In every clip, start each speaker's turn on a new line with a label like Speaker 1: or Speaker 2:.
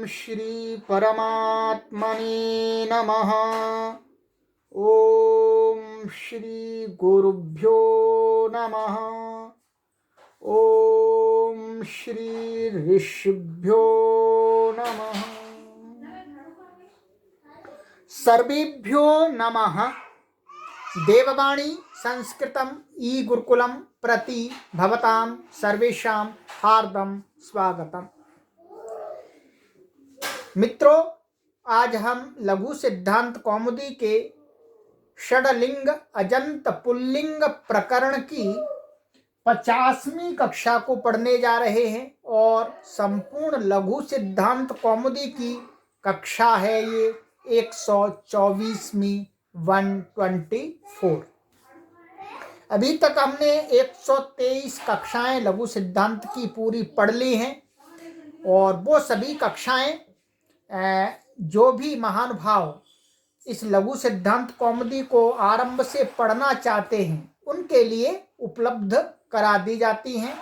Speaker 1: श्री परमात्मने नमः। ओम श्री गुरुभ्यो नमः। ओम श्री ऋषिभ्यो नमः। सर्वेभ्यो नमः। देववाणी संस्कृतम ई गुरुकुलम प्रति भवतां सर्वेषां हार्दं स्वागतम। मित्रों, आज हम लघु सिद्धांत कौमुदी के षडलिंग अजंत पुल्लिंग प्रकरण की 50वीं कक्षा को पढ़ने जा रहे हैं और संपूर्ण लघु सिद्धांत कौमुदी की कक्षा है ये 124वीं 124। अभी तक हमने 123 कक्षाएं लघु सिद्धांत की पूरी पढ़ ली हैं और वो सभी कक्षाएं जो भी महानुभाव इस लघु सिद्धांत कौमुदी को आरंभ से पढ़ना चाहते हैं उनके लिए उपलब्ध करा दी जाती हैं।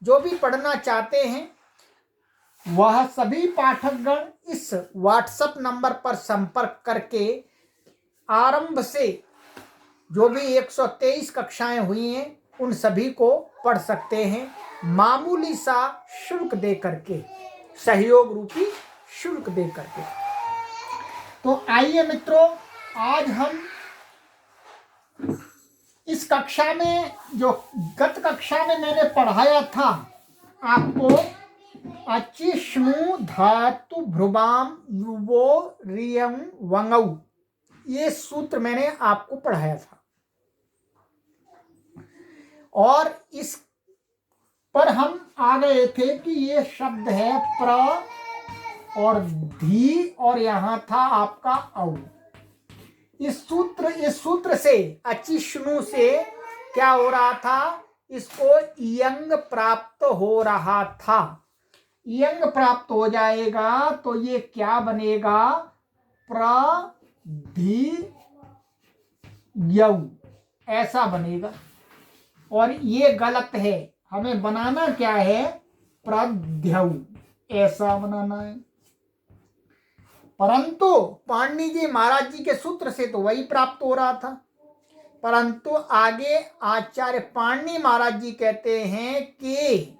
Speaker 1: जो भी पढ़ना चाहते हैं वह सभी पाठकगण इस व्हाट्सएप नंबर पर संपर्क करके आरंभ से जो भी 123 कक्षाएं हुई हैं उन सभी को पढ़ सकते हैं, मामूली सा शुल्क दे करके, सहयोग रूपी शुल्क दे करके। तो आइए मित्रों, आज हम इस कक्षा में जो गत कक्षा में मैंने पढ़ाया था आपको, अचिष्णु धातु भ्रुवाम युवो रियं वंगौ, ये सूत्र मैंने आपको पढ़ाया था और इस पर हम आ गए थे कि ये शब्द है प्र और धी और यहां था आपका औ। इस सूत्र से अचिष्णु से क्या हो रहा था, इसको इयंग प्राप्त हो रहा था। इयंग प्राप्त हो जाएगा तो ये क्या बनेगा, प्रधि यौ, ऐसा बनेगा। और ये गलत है, हमें बनाना क्या है, प्रध्यौ, ऐसा बनाना है। परंतु पाणिनि जी महाराज जी के सूत्र से तो वही प्राप्त हो रहा था, परंतु आगे आचार्य पाणिनि महाराज जी कहते हैं कि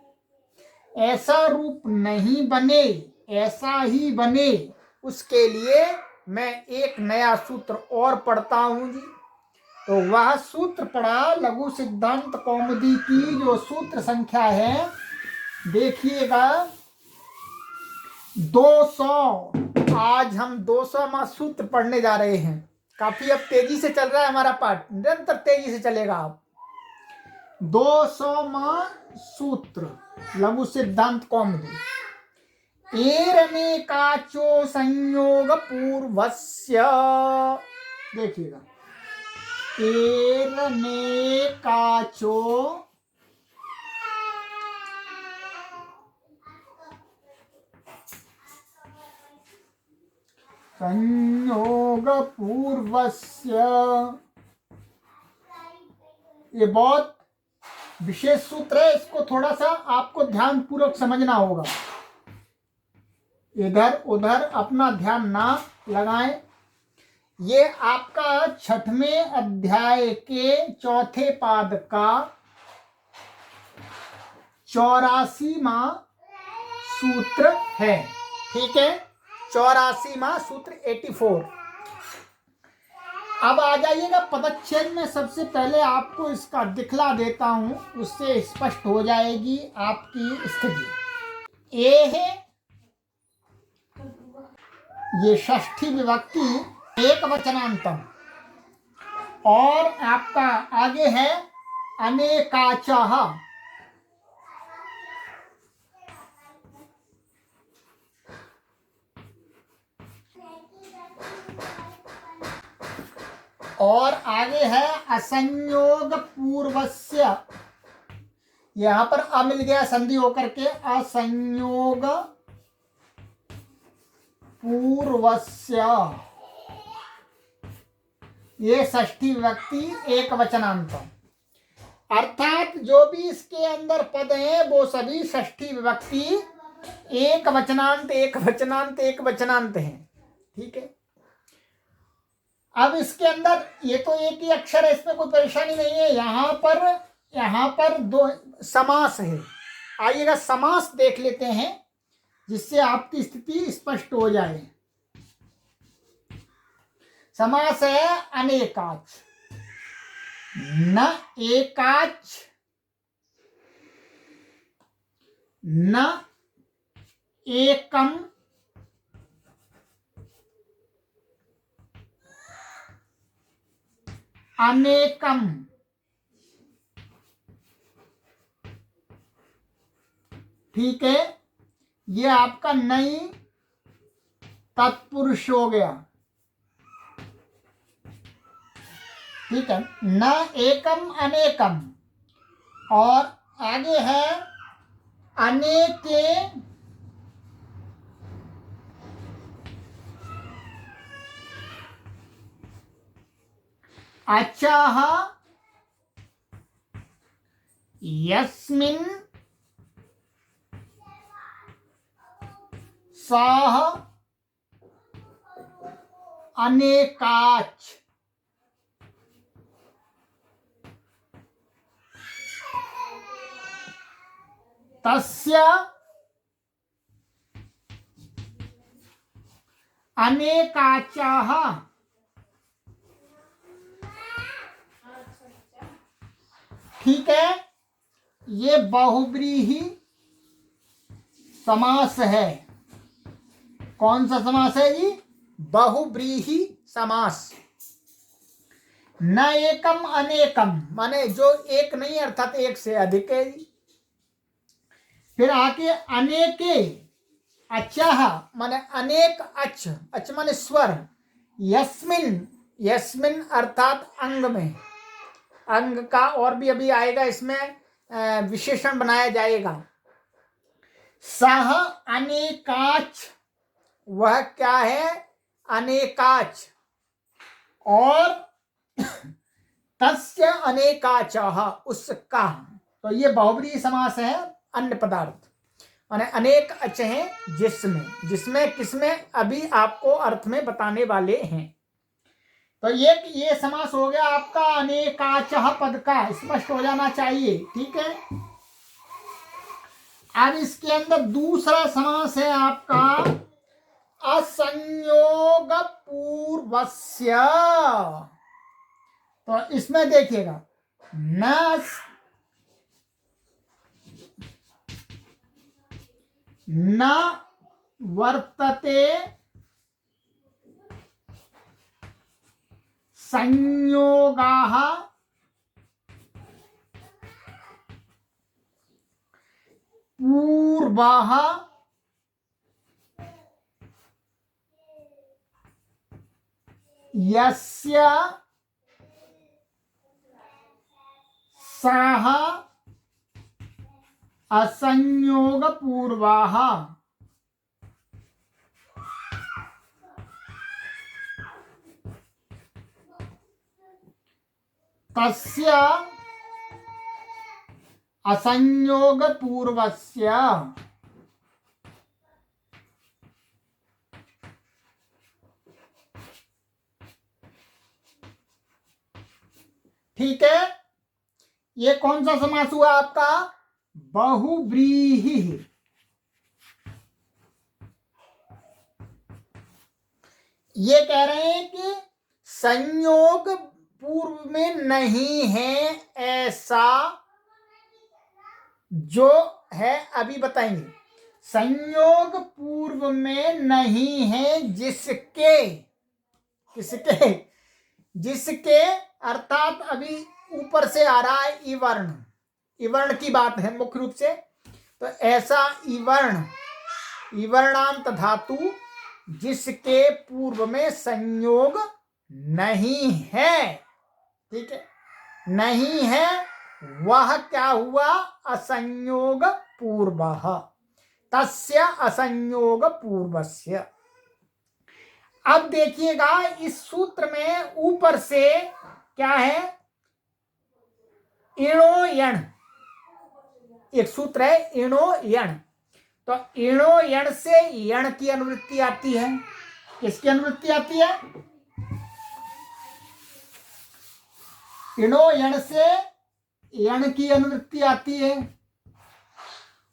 Speaker 1: ऐसा रूप नहीं बने, ऐसा ही बने, उसके लिए मैं एक नया सूत्र और पढ़ता हूं जी। तो वह सूत्र पढ़ा लघु सिद्धांत कौमुदी की जो सूत्र संख्या है, देखिएगा 200। आज हम 200वां सूत्र पढ़ने जा रहे हैं। काफी अब तेजी से चल रहा है हमारा पाठ, निरंतर तेजी से चलेगा। अब 200वां सूत्र लघु सिद्धांत कौमुदी। एरनेकाचो संयोग पूर्वस्य, देखिएगा, एरनेकाचो संयोग पूर्वस्य, ये बहुत विशेष सूत्र है, इसको थोड़ा सा आपको ध्यान पूर्वक समझना होगा। इधर उधर अपना ध्यान ना लगाएं। ये आपका 6वें अध्याय के चौथे पाद का 84वां सूत्र है। ठीक है, 84वां सूत्र 84। अब आ जाइएगा पदच्छेद में। सबसे पहले आपको इसका दिखला देता हूं, उससे स्पष्ट हो जाएगी आपकी स्थिति। ए है ये षष्ठी विभक्ति एक वचनांतम, और आपका आगे है अनेकाचः, और आगे है असंयोग पूर्वस्य। यहां पर अ मिल गया संधि होकर के, असंयोग पूर्वस्य, ये षष्ठी विभक्ति एक वचनांत। अर्थात जो भी इसके अंदर पद हैं वो सभी षष्ठी विभक्ति एक वचनांत एक वचनांत एक वचनांत है। ठीक है, अब इसके अंदर ये तो एक ही अक्षर है, इसमें कोई परेशानी नहीं है। यहां पर दो समास है। आइएगा समास देख लेते हैं जिससे आपकी स्थिति स्पष्ट हो जाए। समास है अनेकाच, न एकाच, न एकम, अनेकम। ठीक है, ये आपका नई तत्पुरुष हो गया। ठीक है, न एकम अनेकम, और आगे है अनेके, अचः, यस्मिन्, सः, अनेकाच। तस्य अनेकाचः। ठीक है, ये बहुव्रीहि समास है। कौन सा समास है जी? बहुव्रीहि समास। न एकम अनेकम, माने जो एक नहीं अर्थात एक से अधिक है। फिर आके अनेके, अचः माने अनेक, अच, अच माने स्वर, यस्मिन, यस्मिन अर्थात अंग में, अंग का और भी अभी आएगा, इसमें विशेषण बनाया जाएगा। सह अनेकाच, वह क्या है? अनेकाच। और तस्य अनेकाचः, उसका। तो ये बहुव्रीहि समास है। अन्य पदार्थ माने अनेक अच हैं जिसमें, जिसमें किसमें अभी आपको अर्थ में बताने वाले हैं। तो ये समास हो गया आपका अनेकाचः पद का, स्पष्ट हो जाना चाहिए। ठीक है, अब इसके अंदर दूसरा समास है आपका असंयोग पूर्वस्य। तो इसमें देखिएगा, न वर्तते संयोगाः पूर्वः यस्य सः असंयोग पूर्वः। तस्य असंयोग पूर्वस्य। ठीक है, ये कौन सा समास हुआ आपका? बहुव्रीहि। ये कह रहे हैं कि संयोग पूर्व में नहीं है, ऐसा जो है अभी बताएंगे। संयोग पूर्व में नहीं है जिसके, किसके? जिसके अर्थात अभी ऊपर से आ रहा है इवर्ण, इवर्ण की बात है मुख्य रूप से। तो ऐसा इवर्ण, इवर्णांत धातु जिसके पूर्व में संयोग नहीं है। ठीक है, नहीं है, वह क्या हुआ? असंयोग पूर्वः। तस्य असंयोग पूर्वस्य। अब देखिएगा इस सूत्र में ऊपर से क्या है? इणो यण, एक सूत्र है इणो यण। तो इणो यण से यण की अनुवृत्ति आती है। किसकी अनुवृत्ति आती है? इणो यण से यण की अनुवृत्ति आती है।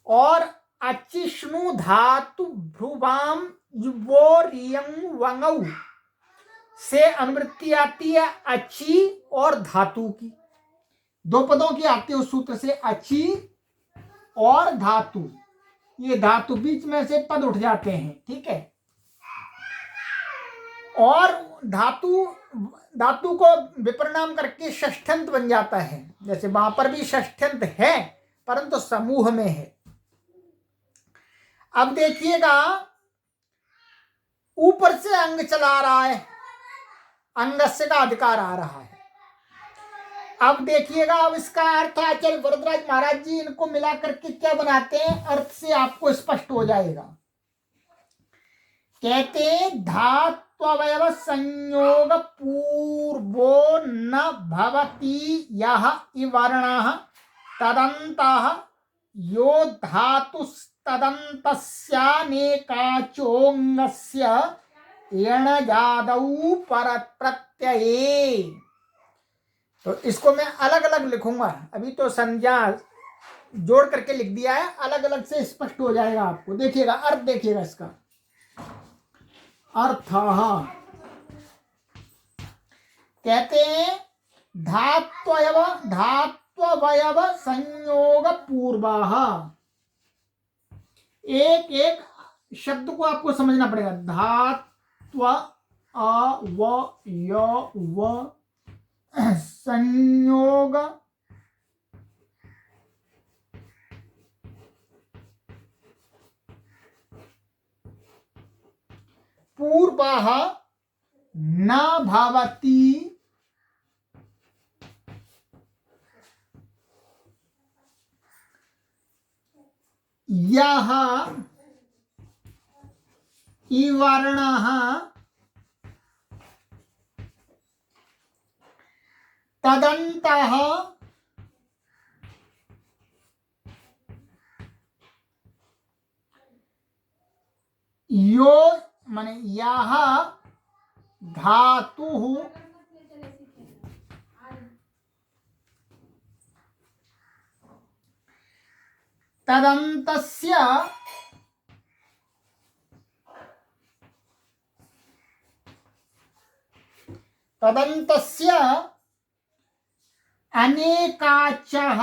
Speaker 1: और अचिष्णु धातु भ्रुवाम युवोरियं वंगौ से अनुवृत्ति आती है अची और धातु की। दो पदों की आती है उस सूत्र से, अची और धातु। ये धातु बीच में से पद उठ जाते हैं, ठीक है। और धातु को विपरिणाम करके षष्ठ्यंत बन जाता है। जैसे वहां पर भी षष्ठ्यंत है परंतु समूह में है। अब देखिएगा ऊपर से अंग चला रहा है, अंगस्य का अधिकार आ रहा है। अब देखिएगा, अब इसका अर्थ आचार्य वरदराज महाराज जी इनको मिला करके क्या बनाते हैं, अर्थ से आपको स्पष्ट हो जाएगा। कहते धात्वयव संयोग पूर्वो न भवति यह इवर्णः तदन्तः यो धातुस्तदन्तस्यानेकाचोऽङ्गस्य यणजादौ परप्रत्यये। तो इसको मैं अलग अलग लिखूंगा, अभी तो संज्ञा जोड़ करके लिख दिया है, अलग अलग से स्पष्ट हो जाएगा आपको। देखिएगा अर्थ, देखिएगा इसका अर्थ। कहते हैं धात्वयव संयोग पूर्वः। एक एक शब्द को आपको समझना पड़ेगा। धात्व अवयव संयोग पूर्वः न भवति यः इवर्णः तदन्तः यो माने यह धातुः तदन्तस्य अनेकाचः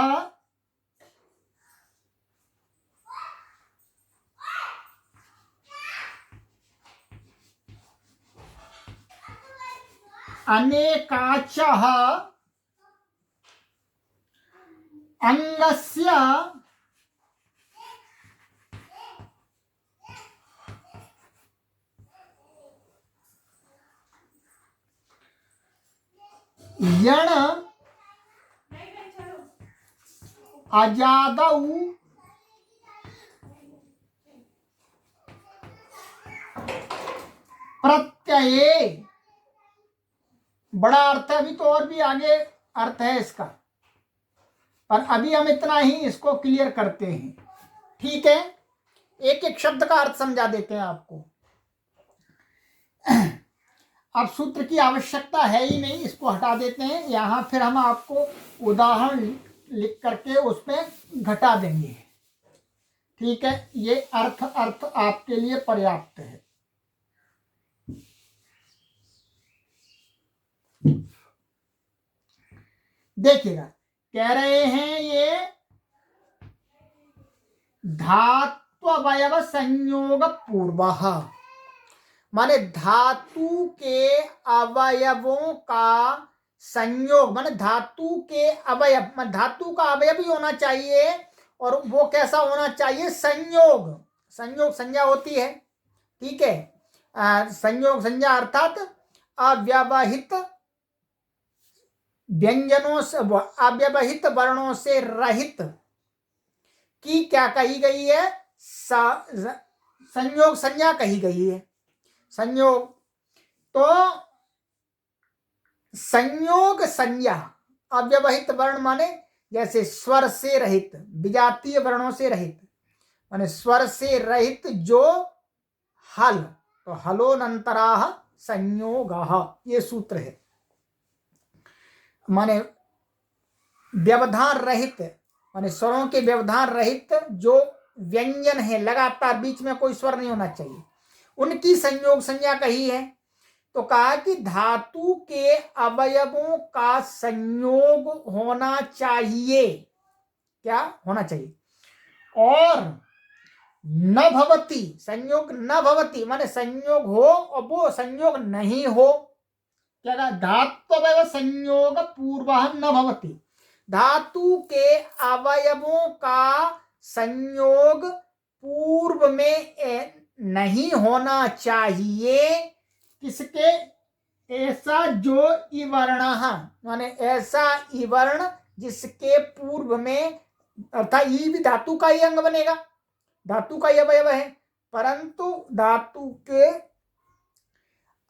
Speaker 1: अंगस्य यण अजादौ प्रत्यये। बड़ा अर्थ है, अभी तो और भी आगे अर्थ है इसका, पर अभी हम इतना ही इसको क्लियर करते हैं, ठीक है। एक एक शब्द का अर्थ समझा देते हैं आपको। अब सूत्र की आवश्यकता है ही नहीं, इसको हटा देते हैं। यहां फिर हम आपको उदाहरण लिख करके उसमें घटा देंगे, ठीक है। ये अर्थ आपके लिए पर्याप्त है। देखिएगा, कह रहे हैं ये धात्वयव संयोग पूर्वः, माने धातु के अवयवों का संयोग, माने धातु के अवयव, माने धातु का अवयव ही होना चाहिए। और वो कैसा होना चाहिए? संयोग। संयोग संज्ञा होती है, ठीक है। संयोग संज्ञा अर्थात अव्यवहित व्यंजनों से, अव्यवहित वर्णों से रहित की क्या कही गई है? संयोग संज्ञा कही गई है। संयोग, तो संयोग संज्ञा अव्यवहित वर्ण माने जैसे स्वर से रहित, विजातीय वर्णों से रहित, माने स्वर से रहित जो हल, तो हलोनंतराः संयोगः, ये सूत्र है। माने व्यवधान रहित, माने स्वरों के व्यवधान रहित जो व्यंजन है, लगातार बीच में कोई स्वर नहीं होना चाहिए, उनकी संयोग संज्ञा कही है। तो कहा कि धातु के अवयवों का संयोग होना चाहिए। क्या होना चाहिए? और न भवति, संयोग न भवति माने संयोग हो और वो संयोग नहीं हो। क्या कहा? धात्वयव संयोग पूर्व न भवति, धातु के अवयवों का संयोग पूर्व में नहीं होना चाहिए। किसके? ऐसा जो इवर्ण, माने ऐसा इवर्ण जिसके पूर्व में, अर्थात ई भी धातु का ही अंग बनेगा, धातु का ही अवयव है, परंतु धातु के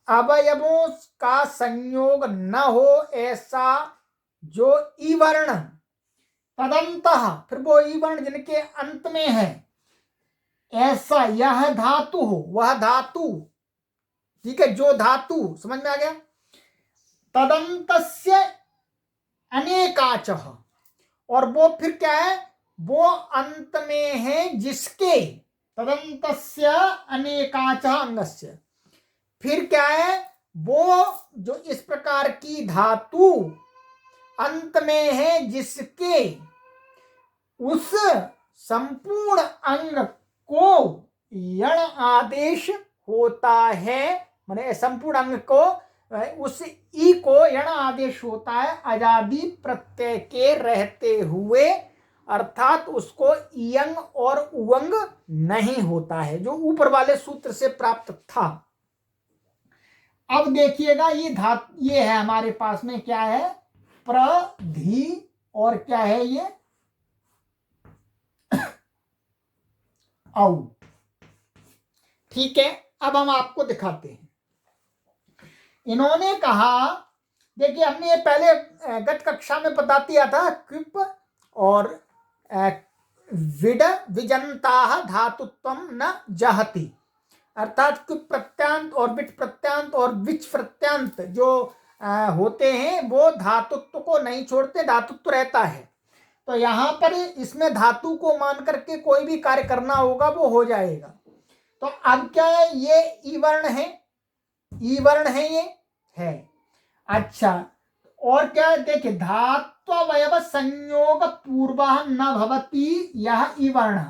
Speaker 1: अवयवों का संयोग न हो ऐसा जो ईवर्ण, तदंतः, फिर वो ईवर्ण जिनके अंत में है, ऐसा यह धातु हो, वह धातु, ठीक है, जो धातु, समझ में आ गया? तदंतस्य अनेकाचः, और वो फिर क्या है? वो अंत में है जिसके, तदंतस्य अनेकाचः अंगस्य, फिर क्या है? वो जो इस प्रकार की धातु अंत में है जिसके उस संपूर्ण अंग को यण आदेश होता है, माने संपूर्ण अंग को, उस ई को यण आदेश होता है अजादि प्रत्यय के रहते हुए, अर्थात उसको इयंग और उवंग नहीं होता है, जो ऊपर वाले सूत्र से प्राप्त था। अब देखिएगा ये ये है हमारे पास में, क्या है? प्रधि, और क्या है ये? औ। ठीक है, अब हम आपको दिखाते हैं। इन्होंने कहा, देखिए हमने ये पहले गत कक्षा में बता दिया था, कृप और विड विजंता धातुत्वम न जहति, अर्थात कृप प्रत्यांत और विट प्रत्यांत और विच प्रत्यांत जो होते हैं वो धातुत्व को नहीं छोड़ते, धातुत्व रहता है। तो यहाँ पर इसमें धातु को मान करके कोई भी कार्य करना होगा वो हो जाएगा। तो अब क्या है? ये ई वर्ण है, ई वर्ण है, ये है। अच्छा, और क्या है? देखिए, धात्वयव संयोग पूर्व न भवति, यह ई वर्ण।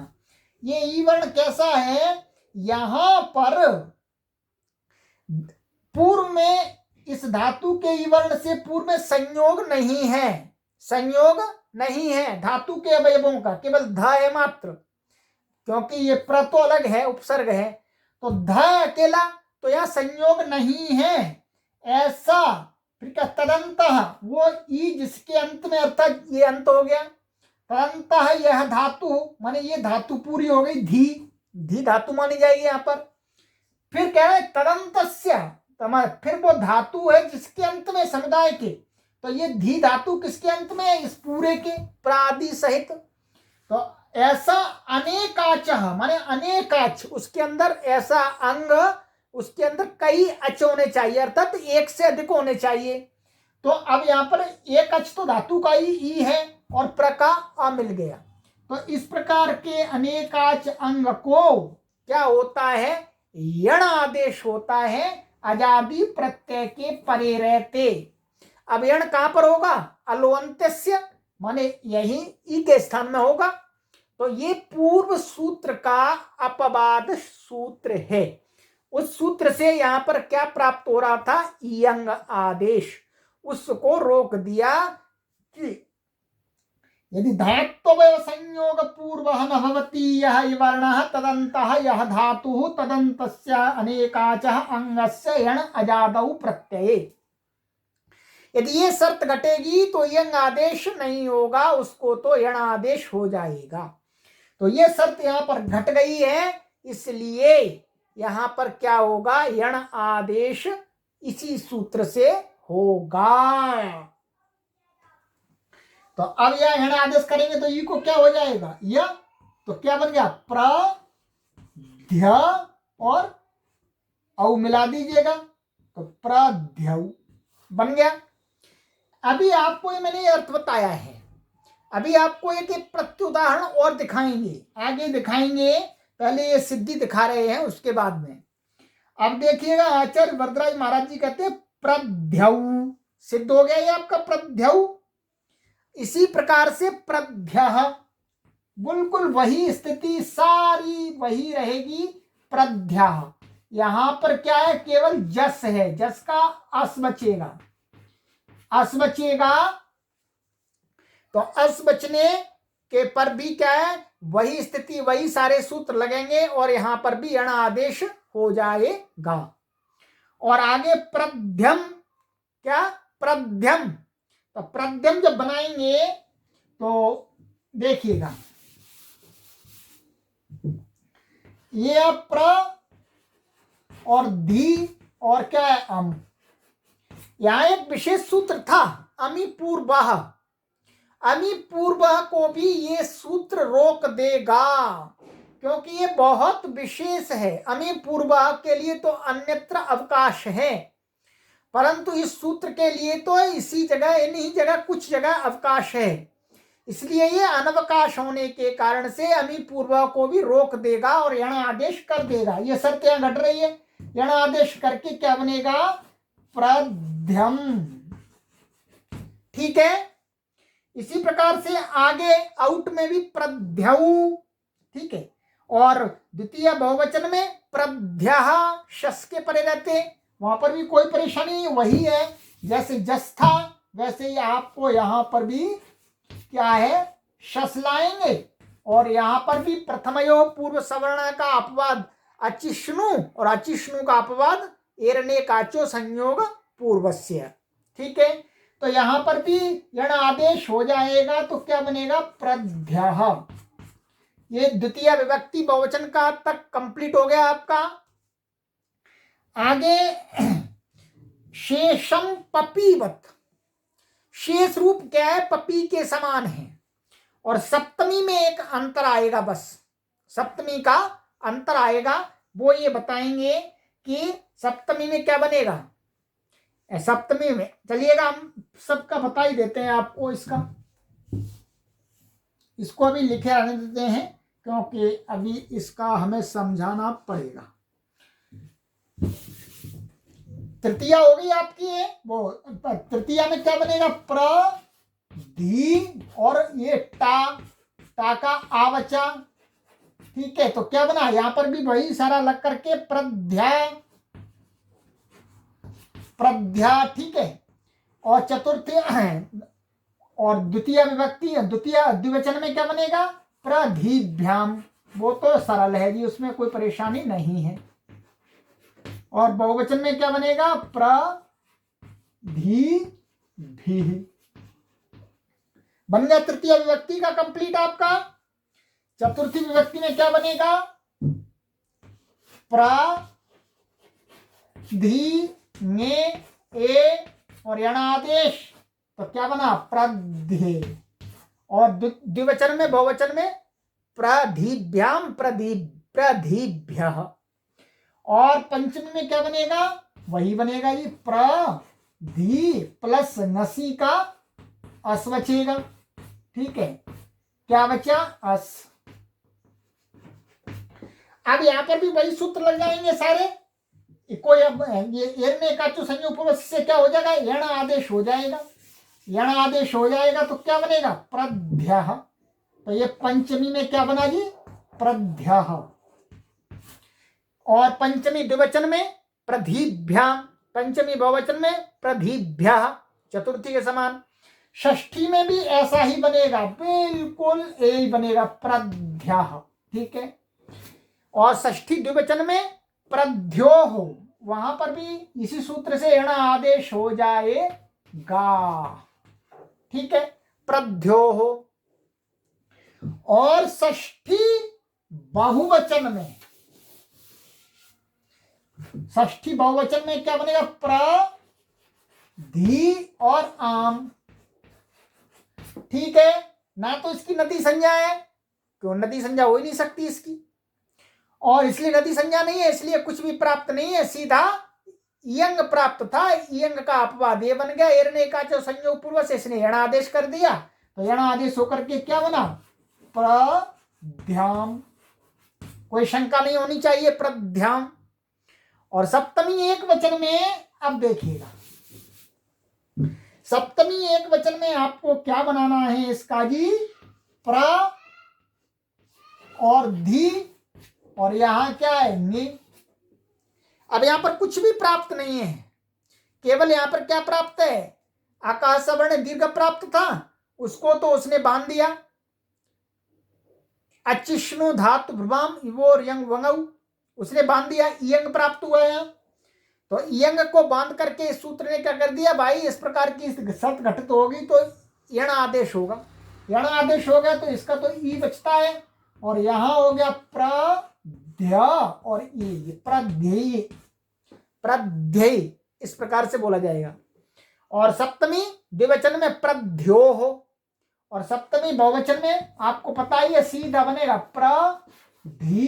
Speaker 1: ये ई वर्ण कैसा है? यहां पर पूर्व में इस धातु के ई वर्ण से पूर्व में संयोग नहीं है, संयोग नहीं है धातु के अवयवों का, केवल ध है मात्र, क्योंकि ये प्र तो अलग है, उपसर्ग है, तो ध अकेला, तो यह संयोग नहीं है ऐसा। फिर क्या? तदंतः, वो ई जिसके अंत में, अर्थात ये अंत हो गया, तदंतः यह धातु, माने ये धातु पूरी हो गई, धी धातु मानी जाएगी यहाँ पर। फिर क्या है? तदंतस्य, फिर वो धातु है जिसके अंत में समुदाय के, तो ये धी धातु किसके अंत में है? इस पूरे के, प्रादि सहित। तो ऐसा अनेकाच, माने अनेकाच, उसके अंदर ऐसा अंग, उसके अंदर कई अच होने चाहिए, अर्थात एक से अधिक होने चाहिए। तो अब यहाँ पर एक अच तो धातु का ही ई है और प्र का अ मिल गया। तो इस प्रकार के अनेकाच अंग को क्या होता है? यण आदेश होता है अजादि प्रत्यय के परे रहते। अब यण कहां पर होगा? अलोअंत्यस्य, माने यही ई के स्थान में होगा। तो ये पूर्व सूत्र का अपवाद सूत्र है। उस सूत्र से यहां पर क्या प्राप्त हो रहा था? यंग आदेश, उसको रोक दिया कि यदि धात्वयव संयोग पूर्व न भवति यह वर्णः तदन्तः यह धातुः तदन्तस्य अनेकाचः अंगस्य यण अजादौ प्रत्यये। यदि ये शर्त घटेगी तो यंग आदेश नहीं होगा, उसको तो यण आदेश हो जाएगा। तो ये शर्त यहाँ पर घट गई है, इसलिए यहाँ पर क्या होगा? यण आदेश इसी सूत्र से होगा। तो अब यह यण आदेश करेंगे तो ई को क्या हो जाएगा? य, तो क्या बन गया, प्रध्य और औ मिला दीजिएगा तो प्रध्यौ बन गया। अभी आपको ये मैंने अर्थ बताया है, अभी आपको एक प्रत्युदाहरण और दिखाएंगे, आगे दिखाएंगे, पहले ये सिद्धि दिखा रहे हैं उसके बाद में। अब देखिएगा आचार्य वरदराज महाराज जी कहते हैं प्रध्यौ, सिद्ध हो गया ये आपका प्रध्यौ। इसी प्रकार से प्रध्यः, बिल्कुल वही स्थिति सारी वही रहेगी प्रध्यः। यहां पर क्या है, केवल जस है, जस का अस बचेगा, अस बचेगा। तो अस बचने के पर भी क्या है, वही स्थिति वही सारे सूत्र लगेंगे और यहां पर भी यण आदेश हो जाएगा। और आगे प्रध्यम, क्या प्रध्यम, तो प्रध्यम जब बनाएंगे तो देखिएगा ये प्र और धी और क्या है अम, यहां एक विशेष सूत्र था अमी पूर्वः, अमी पूर्वः को भी ये सूत्र रोक देगा क्योंकि ये बहुत विशेष है। अमी पूर्वः के लिए तो अन्यत्र अवकाश है, परंतु इस सूत्र के लिए तो इसी जगह इन्हीं जगह कुछ जगह अवकाश है, इसलिए ये अनवकाश होने के कारण से अमी पूर्व को भी रोक देगा और यण आदेश कर देगा। ये शर्त यहां घट रही है, यण आदेश करके क्या बनेगा, प्रध्यम। ठीक है, इसी प्रकार से आगे आउट में भी प्रध्यौ, ठीक है, और द्वितीय बहुवचन में प्रध्यः शस के परे रहते, वहां पर भी कोई परेशानी नहीं, वही है जैसे जस था वैसे ही आपको यहां पर भी क्या है, शस लाएंगे। और यहां पर भी प्रथमयो पूर्व सवर्ण का अपवाद अचिष्णु और अचिष्णु का अपवाद एरने काचो संयोग पूर्वस्य। ठीक है, तो यहां पर भी यण आदेश हो जाएगा तो क्या बनेगा, प्रध्यः। ये द्वितीय विभक्ति बहुवचन का तक कंप्लीट हो गया आपका। आगे शेषम पपीवत, शेष रूप क्या है, पपी के समान है। और सप्तमी में एक अंतर आएगा, बस सप्तमी का अंतर आएगा, वो ये बताएंगे कि सप्तमी में क्या बनेगा। सप्तमी में चलिएगा हम सबका बता ही देते हैं आपको, इसको अभी लिखे आने देते हैं क्योंकि अभी इसका हमें समझाना पड़ेगा। तृतीया हो गई आपकी है, वो तृतीया में क्या बनेगा, प्र धी और ये टा का आवचा। ठीक है, तो क्या बना, यहां पर भी वही सारा लग करके प्रध्या, प्रध्या। ठीक है, और चतुर्थ और द्वितीय विभक्ति द्वितीय द्विवचन में क्या बनेगा, प्रधिभ्याम, वो तो सरल है जी, उसमें कोई परेशानी नहीं है। और बहुवचन में क्या बनेगा, प्रधिभी बन गया तृतीय विभक्ति का कंप्लीट आपका। चतुर्थी विभक्ति में क्या बनेगा, प्रधि में ए और यण आदेश, तो क्या बना, प्रध्ये। और द्विवचन में बहुवचन में प्रधिभ्याम प्रधिभ्यः। और पंचमी में क्या बनेगा, वही बनेगा जी, प्रधि प्लस नसी का अस बचेगा। ठीक है, क्या बचा, अस। अब यहां पर भी वही सूत्र लग जाएंगे सारे, कोई अब ये एरने का जो संयोग पूर्व से क्या हो जाएगा, यण आदेश हो जाएगा। यण आदेश हो जाएगा तो क्या बनेगा, प्रध्यः। तो ये पंचमी में क्या बना जी, प्रध्यः। और पंचमी द्विवचन में प्रधिभ्याम, पंचमी बहुवचन में प्रधिभ्यः, चतुर्थी के समान। षष्ठी में भी ऐसा ही बनेगा, बिल्कुल यही बनेगा, प्रध्यः। ठीक है, और षष्ठी द्विवचन में प्रध्यो हो, वहां पर भी इसी सूत्र से यण आदेश हो जाएगा। ठीक है, प्रध्यो हो। और षष्ठी बहुवचन में, षष्ठी बहुवचन में क्या बनेगा, प्रधि और आम। ठीक है, ना तो इसकी नदी संज्ञा है क्यों, नदी संज्ञा हो ही नहीं सकती इसकी, और इसलिए नदी संज्ञा नहीं है, इसलिए कुछ भी प्राप्त नहीं है, सीधा यंग प्राप्त था। यंग का अपवाद ये बन गया, एरने का जो संयोग पूर्व से इसने यण आदेश कर दिया, तो यण आदेश होकर के क्या बना, प्रध्याम। कोई शंका नहीं होनी चाहिए, प्रध्याम। और सप्तमी एक वचन में अब देखिएगा, सप्तमी एक वचन में आपको क्या बनाना है इसका जी, प्र और धी, और यहां क्या है, नि। अब यहां पर कुछ भी प्राप्त नहीं है, केवल यहां पर क्या प्राप्त है, आकाश सवर्ण दीर्घ प्राप्त था, उसको तो उसने बांध दिया। अचिष्णु धातु भ्रुवाम इवोर यंग वंगऊ, उसने बांध दिया, यंग प्राप्त हुआ है। तो यंग को बांध करके इस सूत्र ने क्या कर दिया भाई, इस प्रकार की शर्त घटित होगी तो यण आदेश होगा, यण आदेश हो गया तो इसका तो ई बचता है, और यहां हो गया प्रध्य और ई, प्रध्यय, प्रध्यय इस प्रकार से बोला जाएगा। और सप्तमी द्विवचन में प्रध्यो हो, और सप्तमी बहुवचन में आपको पता ही है सीधा बनेगा प्रधीषु,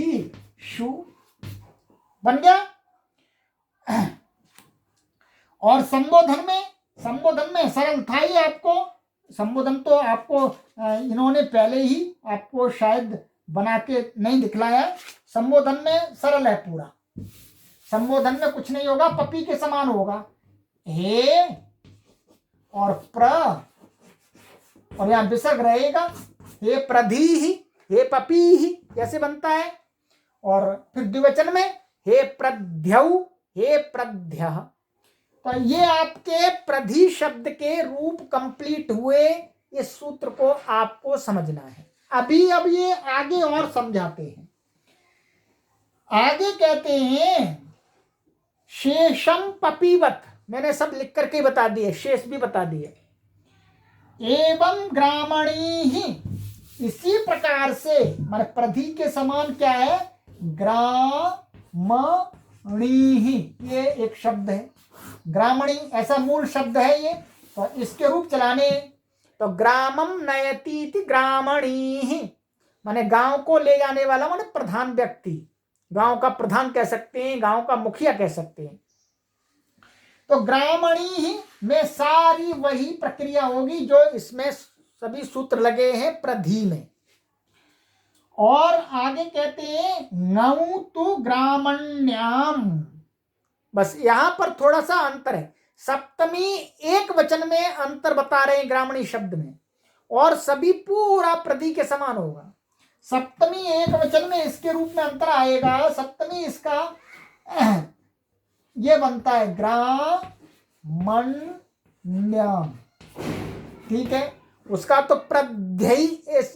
Speaker 1: बन गया। और संबोधन में सरल था ही आपको, संबोधन तो आपको इन्होंने पहले ही आपको शायद बना के नहीं दिखलाया। संबोधन में सरल है पूरा, संबोधन में कुछ नहीं होगा, पपी के समान होगा, हे और प्र, और यहां विसर्ग रहेगा, हे प्रधी ही, हे पपी ही कैसे बनता है। और फिर द्विवचन में हे प्रध्यौ, हे प्रध्य। तो ये आपके प्रधि शब्द के रूप कंप्लीट हुए, इस सूत्र को आपको समझना है। अभी अब ये आगे और समझाते हैं, आगे कहते हैं शेषम पपीवत, मैंने सब लिख करके बता दिए, शेष भी बता दिए। एवं ग्रामणी ही, इसी प्रकार से मान प्रधि के समान क्या है, ग्रामणी ही, ये एक शब्द है, ग्रामणी ऐसा मूल शब्द है ये, तो इसके रूप चलाने, तो ग्रामम नयतीति ग्रामणी ही, माने गांव को ले जाने वाला, माने प्रधान व्यक्ति, गांव का प्रधान कह सकते हैं, गांव का मुखिया कह सकते हैं। तो ग्रामणी ही में सारी वही प्रक्रिया होगी जो इसमें सभी सूत्र लगे हैं प्रधि में। और आगे कहते हैं नौ तो ग्रामण्याम, बस यहां पर थोड़ा सा अंतर है, सप्तमी एक वचन में अंतर बता रहे हैं ग्रामणी शब्द में, और सभी पूरा प्रधि के समान होगा। सप्तमी एक वचन में इसके रूप में अंतर आएगा, सप्तमी इसका ये बनता है ग्रामण्यम, ठीक है, उसका तो प्रध्यय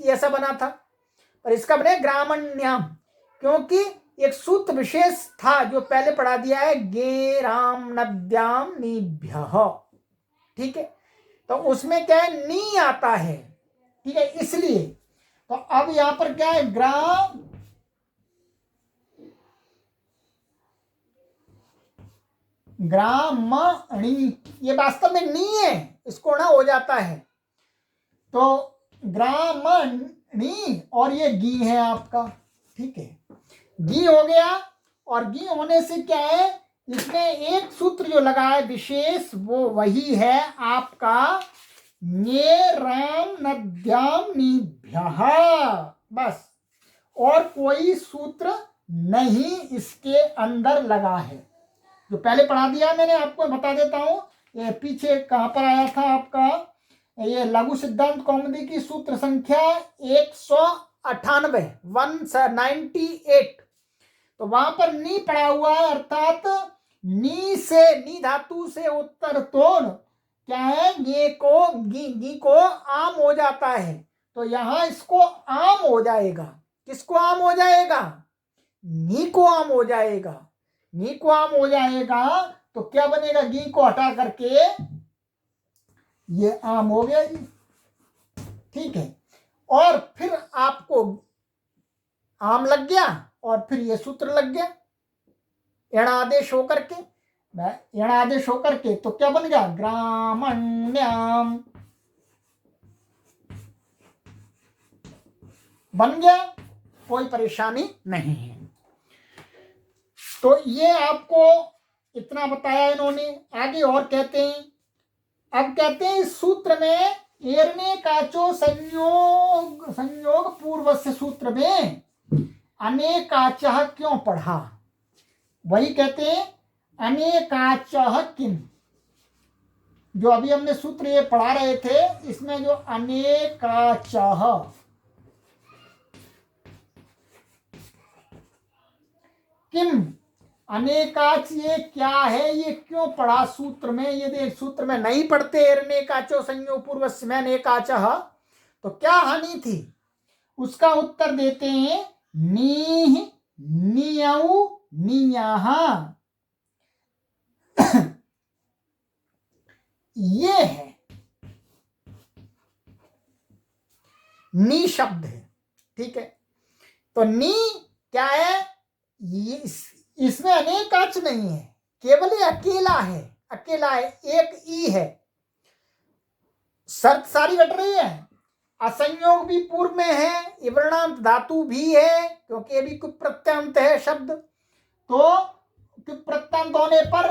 Speaker 1: ऐसा बना था, और इसका बने ग्रामण्यम, क्योंकि एक सूत्र विशेष था जो पहले पढ़ा दिया है, गे राम नद्याम नीभ्यः, ठीक है, तो उसमें क्या है, नी आता है, ठीक है, इसलिए तो अब यहां पर क्या है, ग्रामणी, ये वास्तव में नी है, इसको ना हो जाता है, तो ग्रामणी, और ये गी है आपका, ठीक है, गी हो गया। और गी होने से क्या है, इसमें एक सूत्र जो लगा है विशेष, वो वही है आपका ञे राम नद्याम नीभ्यः, बस, और कोई सूत्र नहीं इसके अंदर लगा है, जो पहले पढ़ा दिया मैंने आपको बता देता हूं। ये पीछे कहां पर आया था आपका, ये लघु सिद्धांत कौमुदी की सूत्र संख्या 198 198, तो वहां पर नी पड़ा हुआ है, अर्थात नी से, नी धातु से उत्तर तोन क्या है, ये को गी को आम हो जाता है, तो यहां इसको आम हो जाएगा, किसको आम हो जाएगा, नी को आम हो जाएगा, नी को आम हो जाएगा, तो क्या बनेगा, गी को हटा करके ये आम हो गया जी, ठीक है, और फिर आपको आम लग गया, और फिर ये सूत्र लग गया यण आदेश होकर के, यण आदेश होकर के, तो क्या बन गया, ग्रामण्याम, बन गया, कोई परेशानी नहीं है। तो ये आपको इतना बताया इन्होंने। आगे और कहते हैं, अब कहते हैं इस सूत्र में एरने काचो संयोग संयोग पूर्वस्य सूत्र में अनेकाचः क्यों पढ़ा। वही कहते हैं अनेकाचः किम, जो अभी हमने सूत्र ये पढ़ा रहे थे, इसमें जो अनेकाचः किम, अनेकाच ये क्या है, ये क्यों पढ़ा सूत्र में। ये देख सूत्र में नहीं पढ़ते अनेकाचो संयोग पूर्वस्य में अनेकाचः, तो क्या हानि थी। उसका उत्तर देते हैं नीह नियऊ नियः, ये है नी शब्द है, ठीक है। तो नी क्या है, ये इसमें अनेकाच नहीं है, केवल ये अकेला है, अकेला है, एक ई है। शर्त सारी घट रही है, असंयोग भी पूर्व में है, इवर्णांत धातु भी है, क्योंकि ये भी कुछ प्रत्यंत है शब्द। तो प्रत्यंत होने पर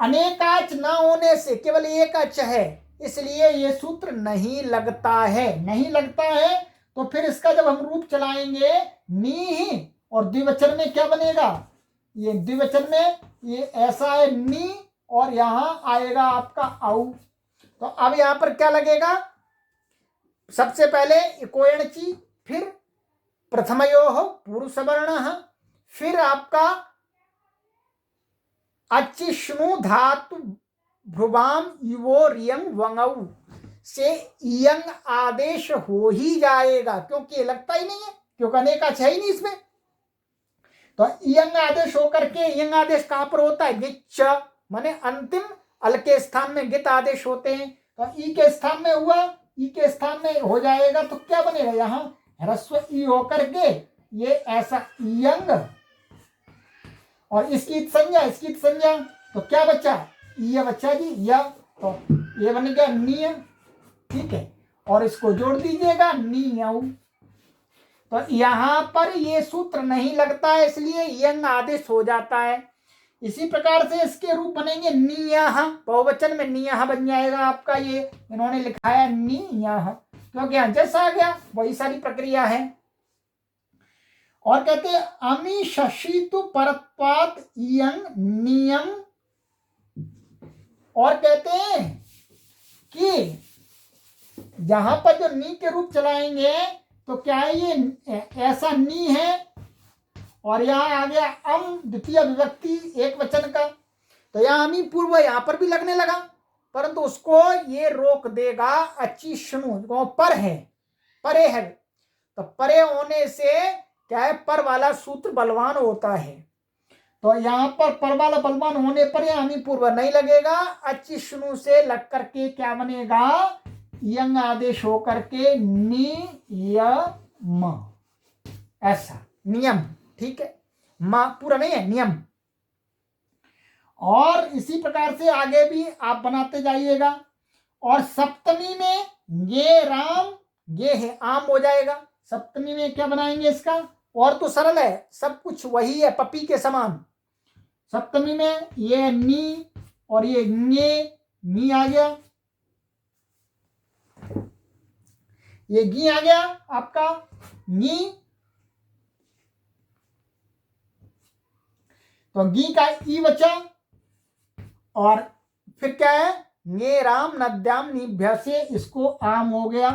Speaker 1: अनेकाच न होने से केवल एकाच है, इसलिए ये सूत्र नहीं लगता है। नहीं लगता है तो फिर इसका जब हम रूप चलाएंगे नी, और द्विवचन में क्या बनेगा, ये द्विवचन में ये ऐसा है नी, और यहां आएगा आपका औ। तो अब यहां पर क्या लगेगा, सबसे पहले इकोयणची, फिर प्रथमयोः पुरुष वर्णः, फिर आपका अचिष्णु धातु भ्रुवाम इवो रियंग वंगऊ से इयंग आदेश हो ही जाएगा, क्योंकि ये लगता ही नहीं है, क्योंकि अनेकाच है ही नहीं इसमें। तो इयंग आदेश होकर के, इयंग आदेश कहां पर होता है, गिच्छ माने अंतिम अल के स्थान में गित आदेश होते हैं। तो ई के स्थान में हुआ, ई के स्थान में हो जाएगा, तो क्या बनेगा, यहां ह्रस्व ई होकर के ये ऐसा इयंग, और इसकी संज्ञा, इसकी संज्ञा, तो क्या बचा, ये बच्चा जी या, तो ये बन गया निय, ठीक है। और इसको जोड़ दीजिएगा नियऊ। तो यहां पर ये सूत्र नहीं लगता है, इसलिए यंग आदेश हो जाता है। इसी प्रकार से इसके रूप बनेंगे नियः, बहुवचन में नियः बन जाएगा आपका, ये इन्होंने लिखा है नियः, क्योंकि यहां जैसा आ गया वही सारी प्रक्रिया है। और कहते हैं अमी शशितु परत्पात इयं नियम, और कहते हैं कि जहां पर जो नी के रूप चलाएंगे तो क्या है, ये ऐसा नी है, और यहां आ गया अम द्वितीय विभक्ति एक वचन का, तो यहां अमी पूर्व यहां पर भी लगने लगा, परंतु उसको ये रोक देगा अचिष्णु, जो पर है, परे है। तो परे होने से क्या है, पर वाला सूत्र बलवान होता है। तो यहां पर पर वाला बलवान होने पर यह हमी पूर्व नहीं लगेगा, अचिष्णु से लग करके क्या बनेगा, यंग आदेश होकर के नियम, ऐसा नियम, ठीक है। मां पूरा नहीं है, नियम। और इसी प्रकार से आगे भी आप बनाते जाइएगा। और सप्तमी में ये राम, ये है आम हो जाएगा। सप्तमी में क्या बनाएंगे इसका, और तो सरल है, सब कुछ वही है, पपी के समान। सप्तमी में ये नी और ये नी आ गया, ये गी आ गया आपका नी, तो गी का ई बचा, और फिर क्या है, गे राम नद्याम निभ्य से इसको आम हो गया,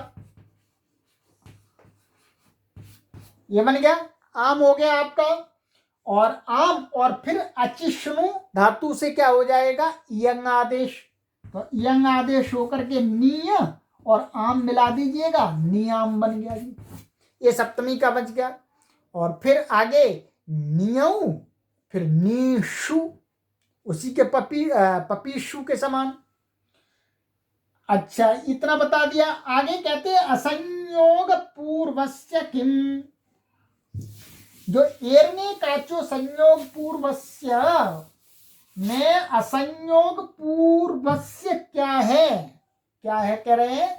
Speaker 1: ये बन गया आम हो गया आपका। और आम, और फिर अचिष्णु धातु से क्या हो जाएगा, यंग आदेश, तो यंग आदेश होकर के निय और आम मिला दीजिएगा, नियाम बन गया जी, ये सप्तमी का बच गया। और फिर आगे नियऊ, फिर नीशु, उसी के पपीशु के समान। अच्छा, इतना बता दिया। आगे कहते हैं असंयोग पूर्वस्य किम, जो एरने काचो संयोग पूर्वस्य में असंयोग पूर्वस्य क्या है, क्या है, कह रहे हैं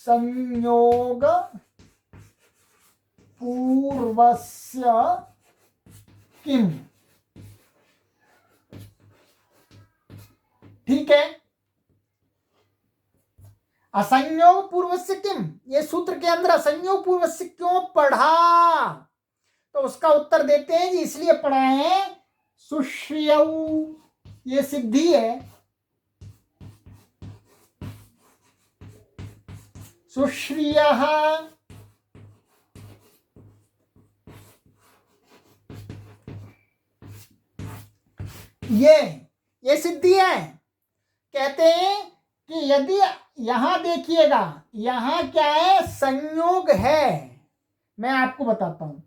Speaker 1: संयोग पूर्वस्य किम। ठीक है, असंयोग पूर्वस्य किम, ये सूत्र के अंदर असंयोग पूर्वस्य क्यों पढ़ा, तो उसका उत्तर देते हैं जी इसलिए पढ़ा है सुश्रियऊ, ये सिद्धि है, सुश्रियः ये सिद्धि है। कहते हैं कि यदि यहां देखिएगा, यहां क्या है, संयोग है, मैं आपको बताता हूं,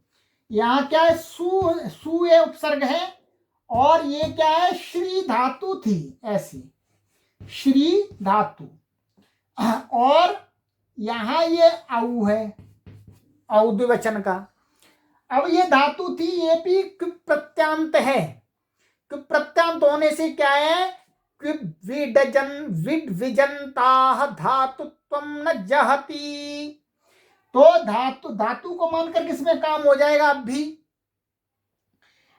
Speaker 1: यहां क्या है, सु ये उपसर्ग है, और ये क्या है, श्री धातु थी, ऐसी श्री धातु, और यहां ये औ है, औ द्विवचन का। अब ये धातु थी, ये भी प्रत्यांत है, प्रत्यांत होने से क्या है, विडविजंताः धातुत्वं न जहति, तो धातु को मानकर किसमें काम हो जाएगा, अब भी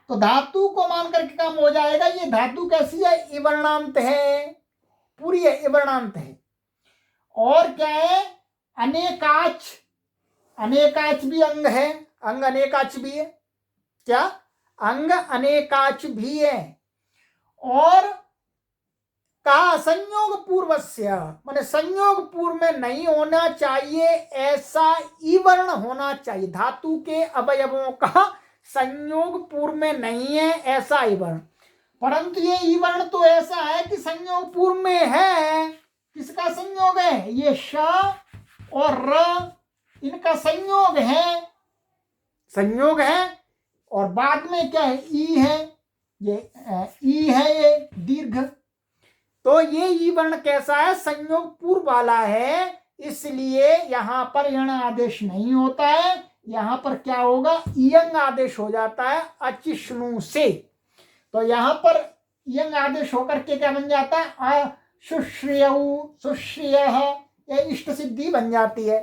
Speaker 1: तो धातु को मान करके काम हो जाएगा। ये धातु कैसी है, इवर्णांत है, पूरी है, इवर्णांत है। और क्या है, अनेकाच, अनेकाच भी अंग है, अंग अनेकाच भी है, क्या अंग अनेकाच भी है। और का संयोग पूर्वस्य, माने संयोग पूर्व में नहीं होना चाहिए, ऐसा ईवर्ण होना चाहिए, धातु के अवयवों का संयोग पूर्व में नहीं है ऐसा ईवर्ण। परंतु ये ईवर्ण तो ऐसा है कि संयोग पूर्व में है। किसका संयोग है, ये श और र, इनका संयोग है, संयोग है, और बाद में क्या है, ई है, ये ई है, ये दीर्घ, तो ये ई वर्ण कैसा है, संयोग पूर्व वाला है, इसलिए यहां पर यण आदेश नहीं होता है, यहां पर क्या होगा, इयंग आदेश हो जाता है अचिष्णु से। तो यहां पर इयंग आदेश होकर के क्या बन जाता है, सुश्रियऊ, सुश्रियः, ये इष्ट सिद्धि बन जाती है।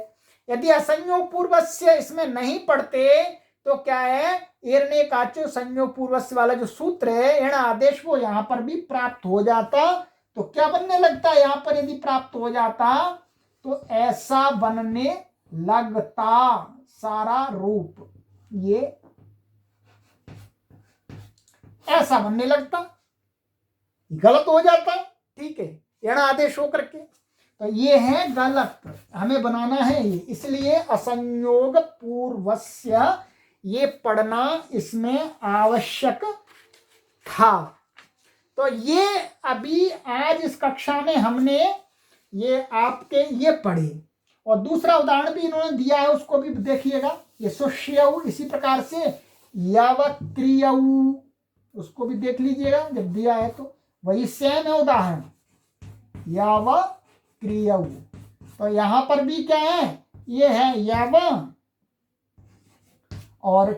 Speaker 1: यदि असंयोग पूर्वस्य इसमें नहीं पढ़ते तो क्या है, एरने काचो संयोग पूर्वस्य वाला जो सूत्र है यण आदेश, वो यहां पर भी प्राप्त हो जाता। तो क्या बनने लगता है, यहां पर यदि प्राप्त हो जाता तो ऐसा बनने लगता सारा रूप, ये ऐसा बनने लगता, गलत हो जाता, ठीक है, यण आदेश होकर के, तो ये है गलत, हमें बनाना है ये, इसलिए असंयोग पूर्वस्य ये पढ़ना इसमें आवश्यक था। तो ये अभी आज इस कक्षा में हमने ये आपके ये पढ़े, और दूसरा उदाहरण भी इन्होंने दिया है, उसको भी देखिएगा, ये सुश्रियऊ, इसी प्रकार से यावक्रियऊ, उसको भी देख लीजिएगा जब दिया है, तो वही सेम है उदाहरण, यावक्रियऊ। तो यहां पर भी क्या है, ये है याव और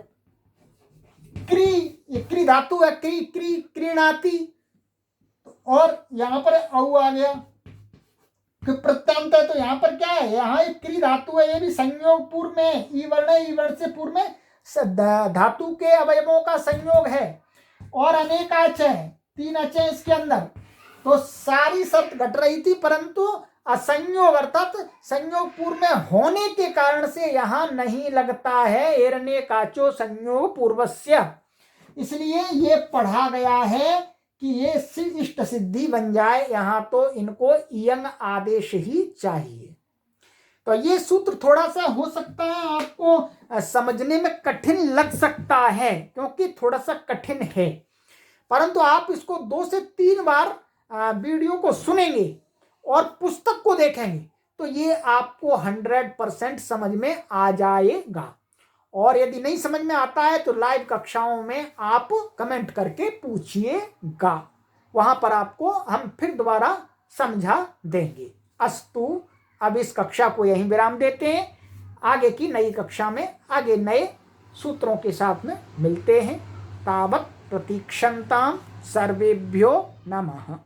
Speaker 1: क्री, ये क्री धातु है, क्री क्री क्रीणाति, और यहां पर औ आ गया, प्रत्यांत है, तो यहां पर क्या है, यहां एक क्री धातु है, ये भी संयोग पूर्व में, ई वर्ण है, ई वर्ण से पूर्व में धातु के अवयवों का संयोग है, और अनेकाच है, तीन अच है इसके अंदर, तो सारी शर्त घट रही थी, परंतु असंयोग अर्थात संयोग पूर्व में होने के कारण से यहां नहीं लगता है, एरने काचो संयोग पूर्वस्य, इसलिए ये पढ़ा गया है कि ये इष्ट सिद्धि बन जाए, यहां तो इनको इयंग आदेश ही चाहिए। तो ये सूत्र थोड़ा सा हो सकता है आपको समझने में कठिन लग सकता है, क्योंकि थोड़ा सा कठिन है, परंतु आप इसको 2 से 3 बार वीडियो को सुनेंगे और पुस्तक को देखेंगे तो ये आपको 100% समझ में आ जाएगा। और यदि नहीं समझ में आता है तो लाइव कक्षाओं में आप कमेंट करके पूछिएगा, वहां पर आपको हम फिर दोबारा समझा देंगे। अस्तु, अब इस कक्षा को यहीं विराम देते हैं, आगे की नई कक्षा में आगे नए सूत्रों के साथ में मिलते हैं। तावत् प्रतीक्षन्तां सर्वेभ्यो नमः।